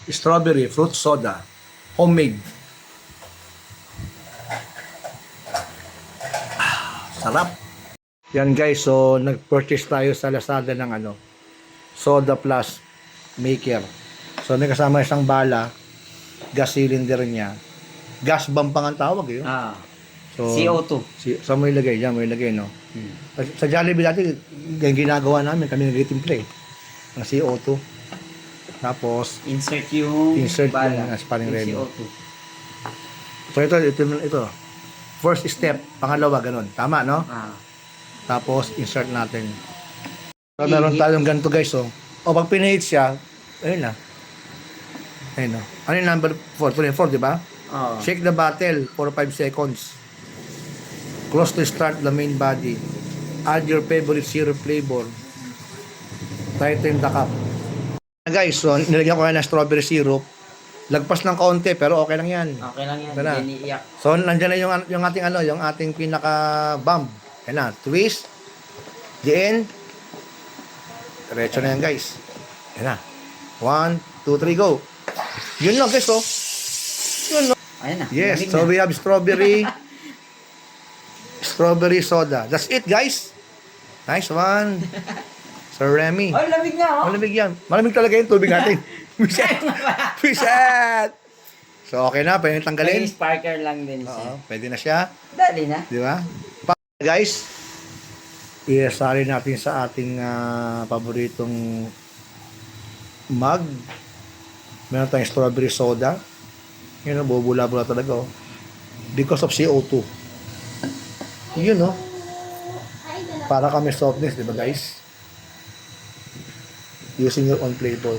strawberry fruit soda. Homemade. Sarap. Yan guys, so nag-purchase tayo sa Lazada ng soda plus maker. So may kasama isang bala, gas cylinder niya. Gas bomb pang ang tawag eh. So, CO2. Saan mo ilagay? Diyan mo ilagay, no? Sa Jollibee dati, yung ginagawa namin, kami nag-timple ng CO2. Tapos, Insert yung bala, yung sparring ready. CO2. So ito. First step, pangalawa, ganun. Tama, no? Tapos, insert natin. So, meron tayong ganito, guys, oh. O, pag pinahit siya, ayun na. Ayun, no? Ano yung number 4? 4, di ba? Shake the bottle for 5 seconds. Close to start the main body. Add your favorite syrup flavor. Tighten the cup. Guys, so nilagyan ko na ng strawberry syrup. Lagpas ng kaunti pero okay lang yan. Okay lang yan, Ito na. hindi iiyak. So nandiyan na yung ating pinaka bomb. Yan na, twist. The end. Diretso na yan, guys. Yan na. 1, 2, 3, go. Yun lang, guys, oh. Yun lang. Ayan na. Yes, lamig so na. we have strawberry soda. That's it, guys. Nice one. Sir Remy. Oh, lamig na, oh. Malamig yan. Malamig talaga yung tubig natin. Reset. Reset. So, okay na. Pwede May tanggalin. sparkler lang din siya. Oo, pwede na siya. Dali na. Di ba? Guys, isali natin sa ating paboritong mug. Meron tayong strawberry soda. Yun, bubula-bula talaga, oh. Because of CO2. Yun, oh. Para kami softness, di ba, guys? Using your own flavor.